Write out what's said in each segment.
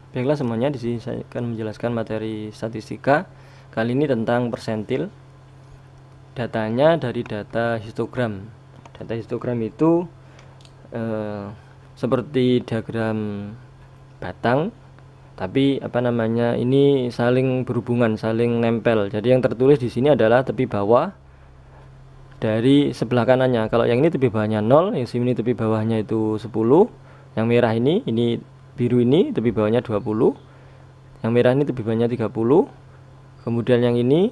Baiklah semuanya, di sini saya akan menjelaskan materi statistika. Kali ini tentang persentil. Datanya dari data histogram. Data histogram itu seperti diagram batang, tapi ini saling berhubungan, saling nempel. Jadi yang tertulis di sini adalah tepi bawah dari sebelah kanannya. Kalau yang ini tepi bawahnya 0, yang sini tepi bawahnya itu 10. Yang merah ini biru ini tepi bawahnya 20. Yang merah ini tepi bawahnya 30. Kemudian yang ini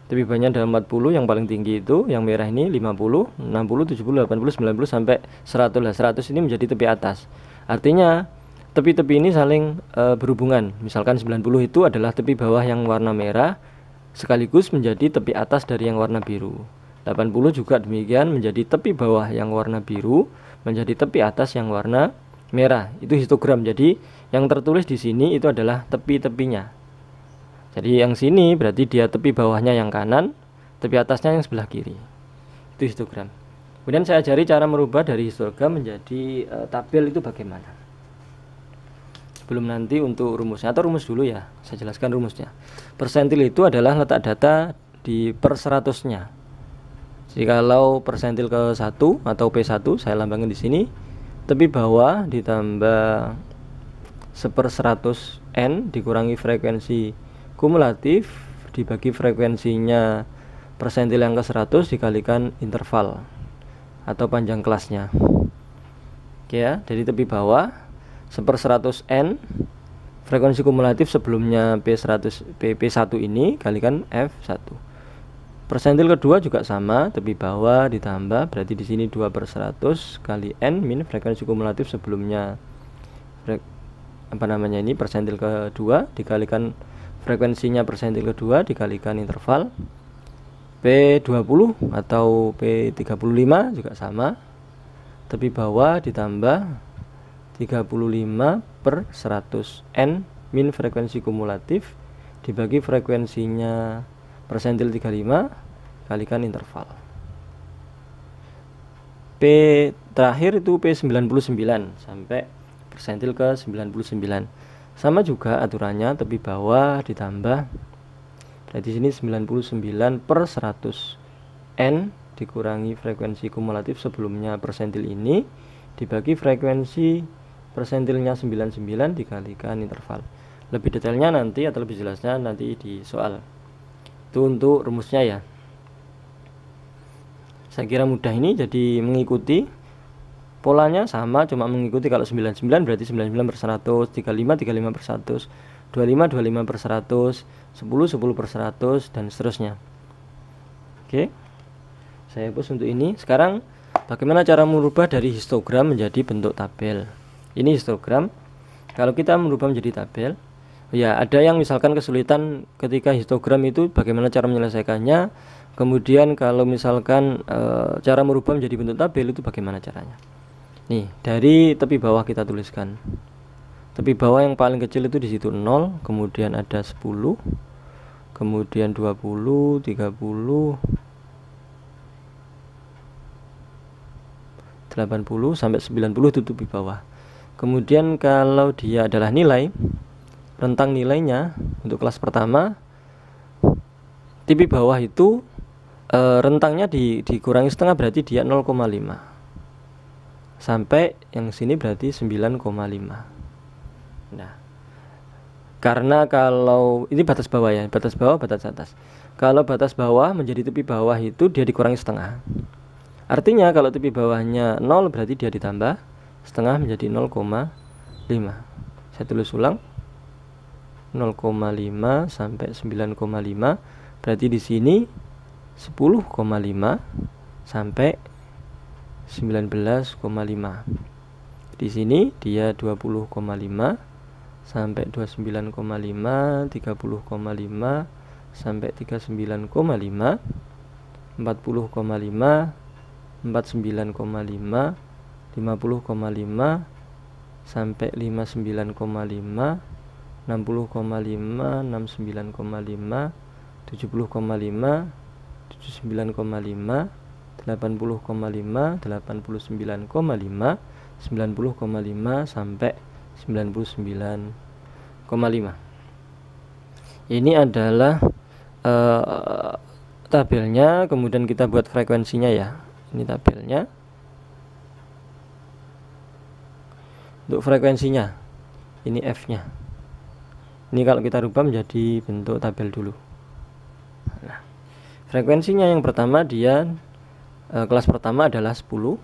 tepi bawahnya ada 40, yang paling tinggi itu yang merah ini 50, 60, 70, 80, 90 sampai 100. 100 ini menjadi tepi atas. Artinya tepi-tepi ini saling berhubungan. Misalkan 90 itu adalah tepi bawah yang warna merah sekaligus menjadi tepi atas dari yang warna biru. 80 juga demikian, menjadi tepi bawah yang warna biru menjadi tepi atas yang warna merah. Itu histogram. Jadi yang tertulis di sini itu adalah tepi-tepinya. Jadi yang sini berarti dia tepi bawahnya yang kanan, tepi atasnya yang sebelah kiri. Itu histogram. Kemudian saya ajari cara merubah dari histogram menjadi tabel itu bagaimana. Sebelum nanti untuk rumusnya, atau rumus dulu ya, saya jelaskan rumusnya. Persentil itu adalah letak data di per 100-nya. Jadi kalau persentil ke 1 atau P1 saya lambangkan di sini, tepi bawah ditambah 1/100 N dikurangi frekuensi kumulatif dibagi frekuensinya persentil yang ke 100 dikalikan interval atau panjang kelasnya. Oke ya, jadi tepi bawah 1/100 N frekuensi kumulatif sebelumnya P1 ini kalikan F1. Persentil kedua juga sama, tepi bawah ditambah, berarti di sini 2/100 kali N min frekuensi kumulatif sebelumnya persentil kedua dikalikan frekuensinya persentil kedua dikalikan interval. P20 atau P35 juga sama, tepi bawah ditambah 35/100 N min frekuensi kumulatif dibagi frekuensinya persentil 35 kalikan interval. P terakhir itu P99 sampai persentil ke 99. Sama juga aturannya, tepi bawah ditambah, berarti sini 99/100 N dikurangi frekuensi kumulatif sebelumnya persentil ini dibagi frekuensi persentilnya 99 dikalikan interval. Lebih detailnya nanti atau lebih jelasnya nanti di soal. Itu untuk rumusnya ya. Saya kira mudah ini, jadi mengikuti polanya sama, cuma mengikuti kalau 99 berarti 99/100, 35 35/100, 25 25/100, 10 10/100 dan seterusnya. Oke. Saya hapus untuk ini. Sekarang bagaimana cara merubah dari histogram menjadi bentuk tabel. Ini histogram. Kalau kita merubah menjadi tabel, ya ada yang misalkan kesulitan ketika histogram itu bagaimana cara menyelesaikannya. Kemudian kalau misalkan cara merubah menjadi bentuk tabel itu bagaimana caranya. Nih, dari tepi bawah kita tuliskan. Tepi bawah yang paling kecil itu di situ 0, kemudian ada 10, kemudian 20, 30, 80 sampai 90 itu tepi bawah. Kemudian kalau dia adalah nilai, rentang nilainya untuk kelas pertama, tepi bawah itu rentangnya dikurangi setengah, berarti dia 0,5 sampai yang sini berarti 9,5. Nah, karena kalau ini batas bawah ya, batas bawah batas atas. Kalau batas bawah menjadi tepi bawah itu dia dikurangi setengah. Artinya kalau tepi bawahnya 0 berarti dia ditambah setengah menjadi 0,5. Saya tulis ulang, 0,5 sampai 9,5, berarti di sini 10,5 sampai 19,5. Di sini dia 20,5 sampai 29,5, 30,5 sampai 39,5, 40,5, 49,5, 50,5 sampai 59,5, 60,5, 69,5, 70,5, 79,5, 80,5, 89,5, 90,5 sampai 99,5. Ini adalah tabelnya, kemudian kita buat frekuensinya ya. Ini tabelnya. Untuk frekuensinya, ini F-nya. Ini kalau kita rubah menjadi bentuk tabel dulu. Nah, frekuensinya yang pertama dia kelas pertama adalah 10.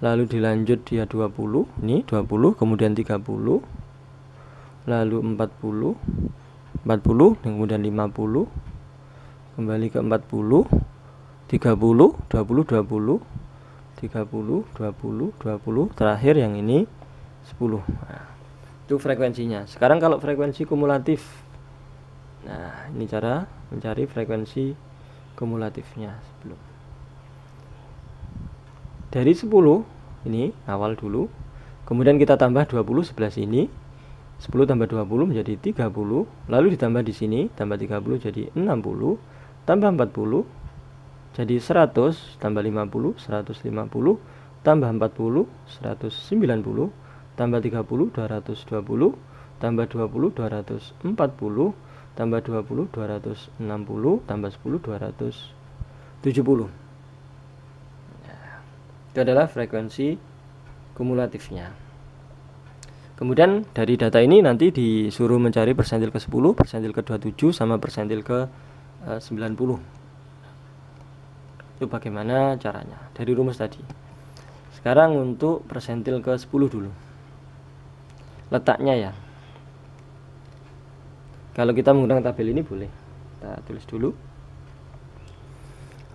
Lalu dilanjut dia 20. Ini 20, kemudian 30. Lalu 40, kemudian 50. Kembali ke 40, 30, 20, 20, 30, 20, 20, terakhir yang ini 10. Nah, itu frekuensinya. Sekarang kalau frekuensi kumulatif, nah ini cara mencari frekuensi kumulatifnya sebelum. Dari 10 ini awal dulu, kemudian kita tambah 20 sebelah sini. 10 tambah 20 menjadi 30, lalu ditambah di sini tambah 30 jadi 60, tambah 40 jadi 100, tambah 50 150, tambah 40 190, tambah 30 220, tambah 20 240, tambah 20 260, tambah 10 270. Itu adalah frekuensi kumulatifnya. Kemudian dari data ini nanti disuruh mencari persentil ke 10, persentil ke 27, sama persentil ke 90. Itu bagaimana caranya dari rumus tadi. Sekarang untuk persentil ke 10 dulu. Letaknya ya. Kalau kita menggunakan tabel ini boleh. Kita tulis dulu.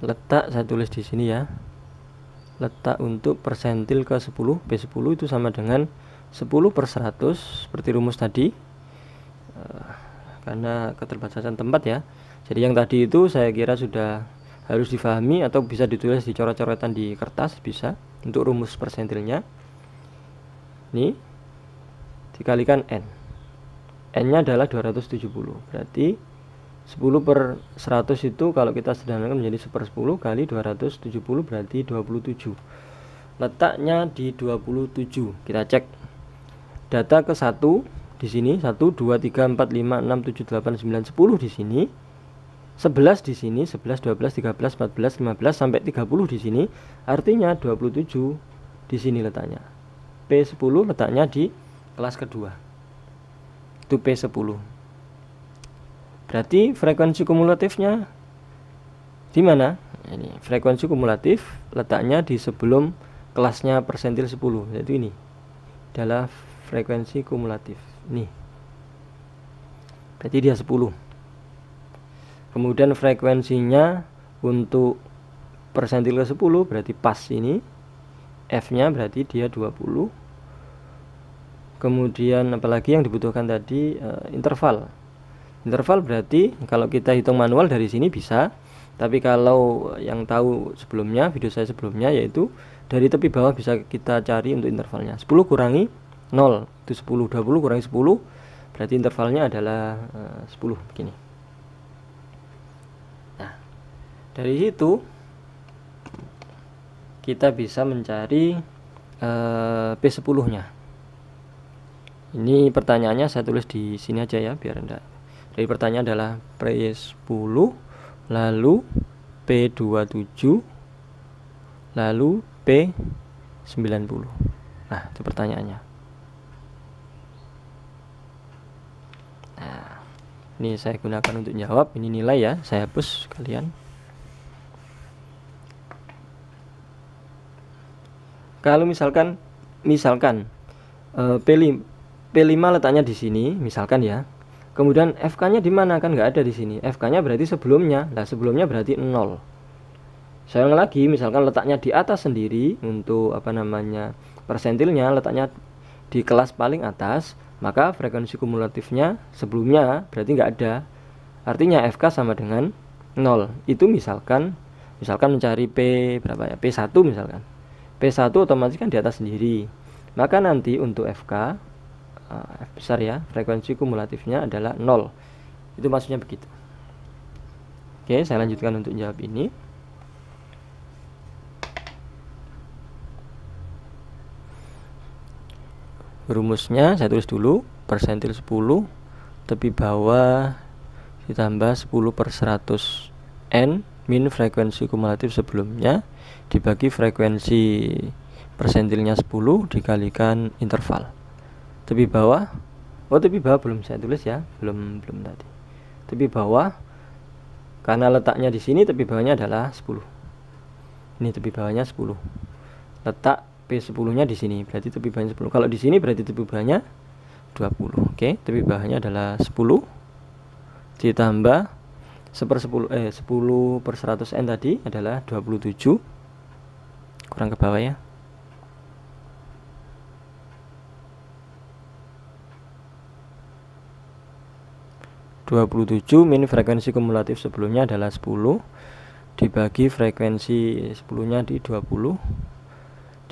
Letak saya tulis di sini ya. Letak untuk persentil ke 10, P10 itu sama dengan 10/100 seperti rumus tadi. Karena keterbatasan tempat ya. Jadi yang tadi itu saya kira sudah harus difahami atau bisa ditulis di coret-coretan di kertas bisa untuk rumus persentilnya. Ini dikalikan N. N-nya adalah 270. Berarti 10/100 itu kalau kita sederhanakan menjadi 1/10 kali 270 berarti 27. Letaknya di 27. Kita cek. Data ke 1 di sini 1 2 3 4 5 6 7 8 9 10 di sini. 11 di sini, 11 12 13 14 15 sampai 30 di sini. Artinya 27 di sini letaknya. P10 letaknya di kelas kedua. Itu P10. Berarti frekuensi kumulatifnya di mana? Ini frekuensi kumulatif letaknya di sebelum kelasnya persentil 10. Yaitu ini adalah frekuensi kumulatif. Nih. Berarti dia 10. Kemudian frekuensinya untuk persentil ke 10 berarti pas ini. F-nya berarti dia 20. Kemudian apalagi yang dibutuhkan tadi interval. Interval berarti kalau kita hitung manual dari sini bisa, tapi kalau yang tahu sebelumnya, video saya sebelumnya, yaitu dari tepi bawah bisa kita cari untuk intervalnya. 10 kurangi 0 itu 10, 20 kurangi 10 berarti intervalnya adalah 10 begini. Nah, dari situ kita bisa mencari P10-nya. Ini pertanyaannya saya tulis di sini aja ya biar enggak. Jadi pertanyaan adalah P10 lalu P27 lalu P90. Nah, itu pertanyaannya. Nah, ini saya gunakan untuk jawab. Ini nilai ya, saya hapus sekalian. Kalau misalkan P5 letaknya di sini, misalkan ya. Kemudian FK-nya di mana? Kan nggak ada di sini. FK-nya berarti sebelumnya. Nah, sebelumnya berarti 0. Saya ulang lagi, misalkan letaknya di atas sendiri untuk persentilnya letaknya di kelas paling atas, maka frekuensi kumulatifnya sebelumnya berarti nggak ada. Artinya FK sama dengan 0. Itu misalkan mencari P berapa ya? P1 misalkan. P1 otomatis kan di atas sendiri. Maka nanti untuk FK F besar ya, frekuensi kumulatifnya adalah 0. Itu maksudnya begitu. Oke, saya lanjutkan untuk jawab ini. Rumusnya saya tulis dulu. persentil 10, tepi bawah ditambah 10 per 100 N min frekuensi kumulatif sebelumnya dibagi frekuensi persentilnya 10 dikalikan interval. Tepi bawah, tepi bawah belum saya tulis ya, belum tadi. Tepi bawah, karena letaknya di sini tepi bawahnya adalah 10. Ini tepi bawahnya 10. Letak P10-nya di sini, berarti tepi bawahnya 10. Kalau di sini berarti tepi bawahnya 20. Oke, tepi bawahnya adalah 10 ditambah 10 per 100 N tadi adalah 27. Kurang ke bawah ya. min frekuensi kumulatif sebelumnya adalah 10 dibagi frekuensi 10-nya di 20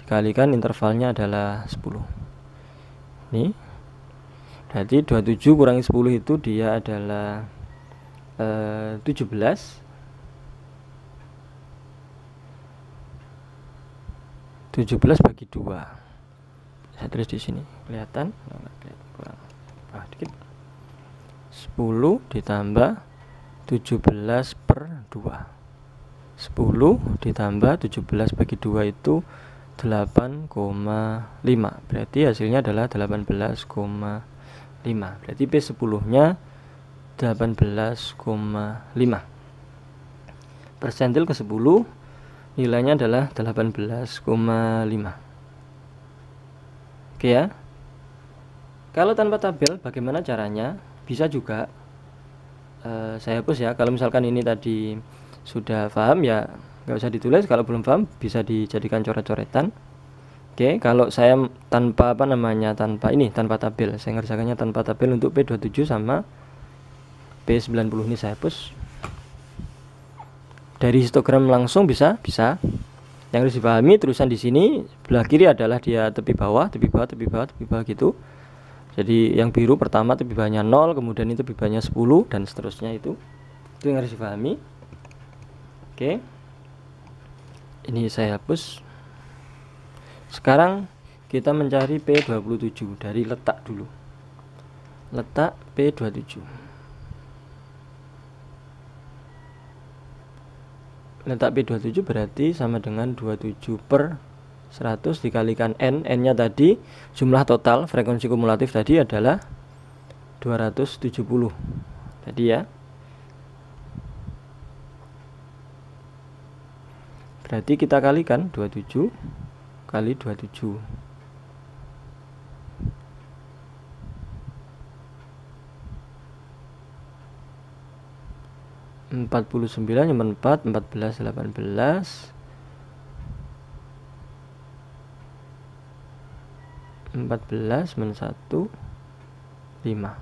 dikalikan intervalnya adalah 10. Ini berarti 27 kurangi 10 itu dia adalah 17. 17 bagi 2. Saya tulis di sini. Kelihatan? Kurang dikit. 10 ditambah 17 per 2. 10 ditambah 17 bagi 2 itu 8,5. Berarti hasilnya adalah 18,5. Berarti P10-nya 18,5. Persentil ke 10 nilainya adalah 18,5. Oke ya. Kalau tanpa tabel bagaimana caranya? Bisa juga saya hapus ya. Kalau misalkan ini tadi sudah paham ya nggak usah ditulis. Kalau belum paham bisa dijadikan coret-coretan. Oke, kalau saya tanpa tanpa tabel, saya ngerjakannya tanpa tabel untuk P27 sama P90 ini saya hapus. Dari histogram langsung bisa. Yang harus dipahami tulisan di sini sebelah kiri adalah dia tepi bawah gitu. Jadi yang biru pertama tepi bawahnya 0, kemudian itu tepi bawahnya 10 dan seterusnya itu yang harus dipahami. Oke. Ini saya hapus. Sekarang kita mencari P27 dari letak dulu. Letak P27. Letak P27 berarti sama dengan 27 per 100 dikalikan N. N-nya tadi jumlah total frekuensi kumulatif tadi adalah 270 tadi ya. Berarti kita kalikan 27 kali 27. 49 yang 4, 14, 18. 14 men 1 5.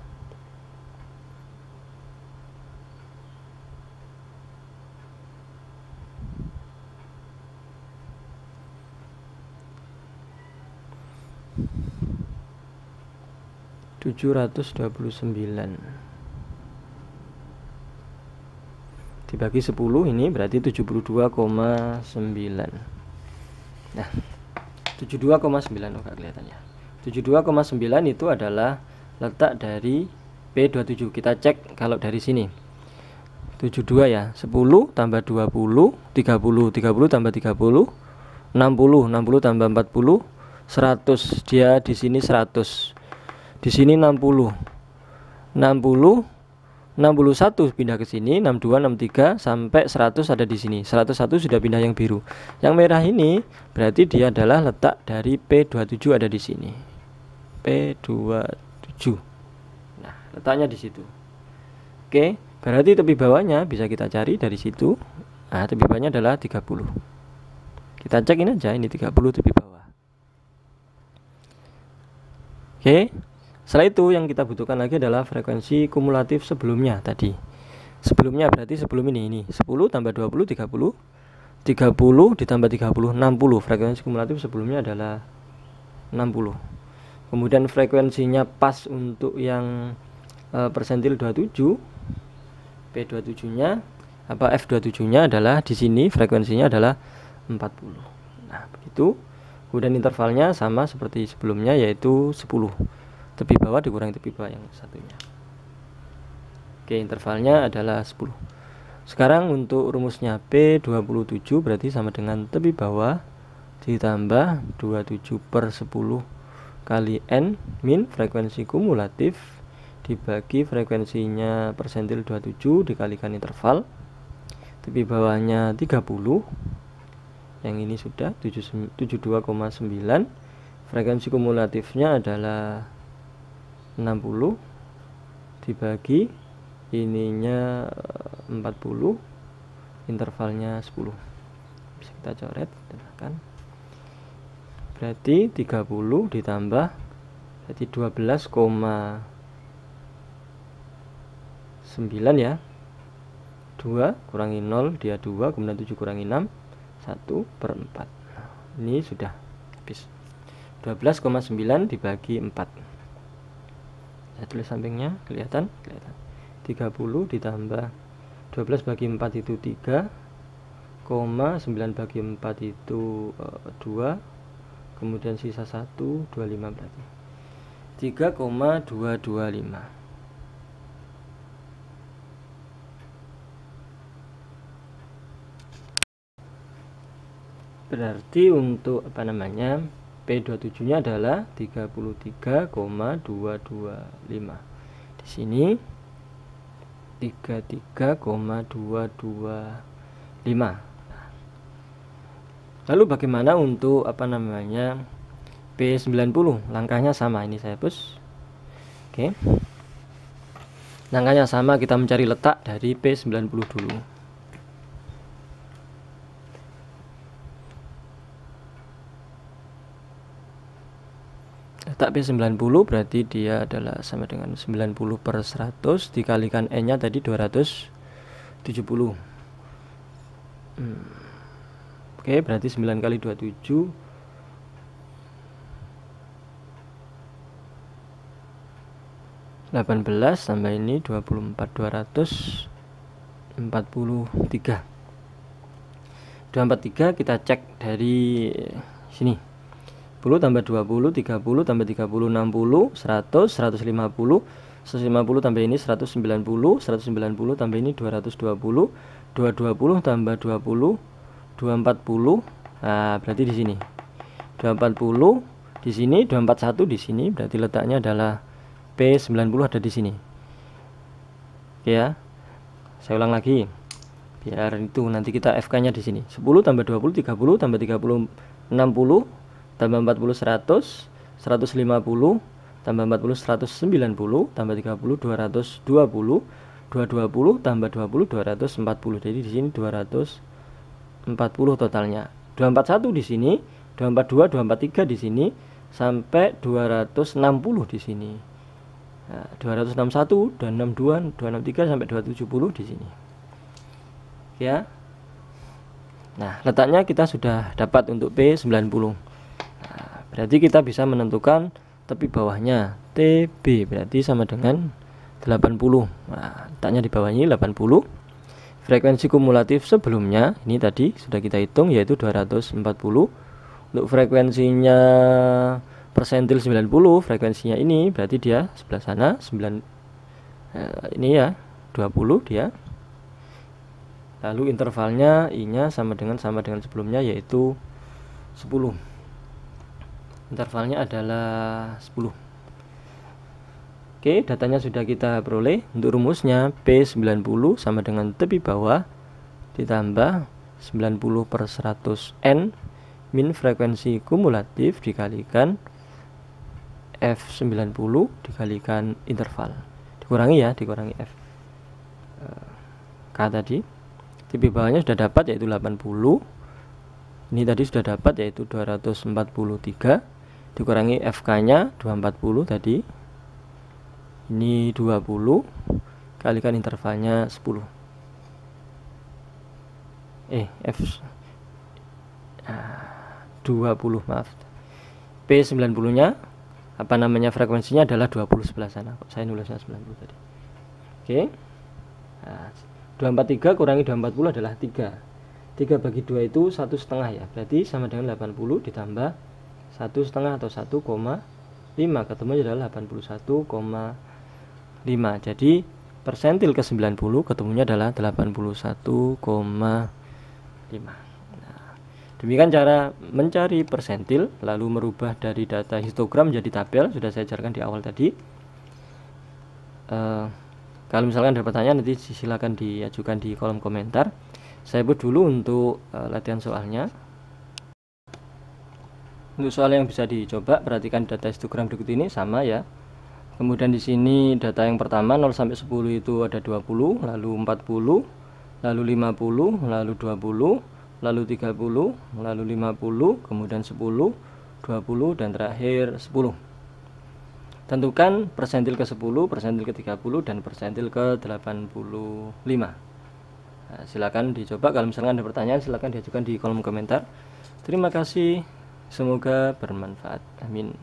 Dibagi 10 ini berarti 72,9. Nah, 72,9 enggak kelihatan ya. 72,9 itu adalah letak dari P27. Kita cek kalau dari sini 72 ya, 10 tambah 20 30, 30 tambah 30 60, 60 tambah 40 100. Dia di sini 100, di sini 60 60 61 pindah ke sini, 62 63 sampai 100 ada di sini. 101 sudah pindah yang biru. Yang merah ini berarti dia adalah letak dari P27 ada di sini. P27. Nah, letaknya di situ. Oke, berarti tepi bawahnya bisa kita cari dari situ. Nah, tepi bawahnya adalah 30. Kita cek ini aja, ini 30 tepi bawah. Oke. Setelah itu yang kita butuhkan lagi adalah frekuensi kumulatif sebelumnya tadi. Sebelumnya berarti sebelum ini 10 tambah 20 30. 30 ditambah 30 60. Frekuensi kumulatif sebelumnya adalah 60. Kemudian frekuensinya pas untuk yang persentil 27. P27-nya F27-nya adalah di sini frekuensinya adalah 40. Nah, begitu. Kemudian intervalnya sama seperti sebelumnya yaitu 10. tepi bawah dikurangi tepi bawah yang satunya. Oke, intervalnya adalah 10. Sekarang untuk rumusnya P27 berarti sama dengan tepi bawah ditambah 27 per 10 kali N min frekuensi kumulatif dibagi frekuensinya persentil 27 dikalikan interval. Tepi bawahnya 30, yang ini sudah 72,9. Frekuensi kumulatifnya adalah 60 dibagi ininya 40, intervalnya 10. Bisa kita coret, kan? Berarti 30 ditambah berarti 12,9 ya. 2 kurangi 0 dia 2, kemudian 7 kurangi 6 1/4. Ini sudah habis. 12,9 dibagi 4. Saya tulis sampingnya, kelihatan? 30 ditambah 12 bagi 4 itu 3, 9 bagi 4 itu 2, kemudian sisa 1, 25 berarti 3,225. Berarti untuk P27 nya adalah 33,225. Di sini 33,225. Lalu bagaimana untuk P90? Langkahnya sama, ini saya hapus. Oke. Langkahnya sama, kita mencari letak dari P90 dulu. Letak P90 berarti dia adalah sama dengan 90 per 100 dikalikan N nya tadi 270. Oke, berarti 9 kali 27 18 tambah ini 24, 243. 243 kita cek dari sini. 10 tambah 20, 30 tambah 30, 60, 100, 150, 150 tambah ini 190, 190 tambah ini 220, 220 tambah 20, 240. Nah, berarti di sini 240 di sini, 241 di sini, berarti letaknya adalah P90 ada di sini. Oke ya. Saya ulang lagi. Biar itu nanti kita FK-nya di sini. 10 tambah 20, 30 tambah 30, 60 tambah 40, 100, 150 tambah 40, 190 tambah 30, 220, 220 tambah 20, 240. Jadi di sini 240 totalnya. 241 di sini, 242, 243 di sini sampai 260 di sini. Nah, 261, 262, 263 sampai 270 di sini. Ya. Nah, letaknya kita sudah dapat untuk P90. Berarti kita bisa menentukan tepi bawahnya TB berarti sama dengan 80. Nah, letaknya di bawah ini 80. Frekuensi kumulatif sebelumnya ini tadi sudah kita hitung yaitu 240. Untuk frekuensinya persentil 90, frekuensinya ini berarti dia sebelah sana 9 ini ya 20 dia. Lalu intervalnya I-nya sama dengan sebelumnya yaitu 10. Intervalnya adalah 10. Oke, datanya sudah kita peroleh. Untuk rumusnya P90 sama dengan tepi bawah ditambah 90 per 100 N min frekuensi kumulatif dikalikan F90 dikalikan interval. Dikurangi F K tadi. Tepi bawahnya sudah dapat yaitu 80. Ini tadi sudah dapat yaitu 243 dikurangi FK-nya 240 tadi. Ini 20 kalikan intervalnya 10. F20 maaf. P90-nya frekuensinya adalah 20 sebelah sana. Kok saya nulisnya 90 tadi. Oke. Nah, 243 kurangi 240 adalah 3. 3 bagi 2 itu 1,5 ya. Berarti sama dengan 80 ditambah 1,5 atau 1,5. ketemunya adalah 81,5. Jadi persentil ke 90 ketemunya adalah 81,5. Nah, demikian cara mencari persentil lalu merubah dari data histogram menjadi tabel, sudah saya ajarkan di awal tadi. Kalau misalkan ada pertanyaan nanti silakan diajukan di kolom komentar. Saya buat dulu untuk latihan soalnya. Untuk soal yang bisa dicoba, perhatikan data histogram berikut ini sama ya. Kemudian di sini data yang pertama 0 sampai 10 itu ada 20, lalu 40, lalu 50, lalu 20, lalu 30, lalu 50, kemudian 10, 20 dan terakhir 10. Tentukan persentil ke 10, persentil ke 30 dan persentil ke 85. Nah, silakan dicoba. Kalau misalkan ada pertanyaan silakan diajukan di kolom komentar. Terima kasih. Semoga bermanfaat. Amin.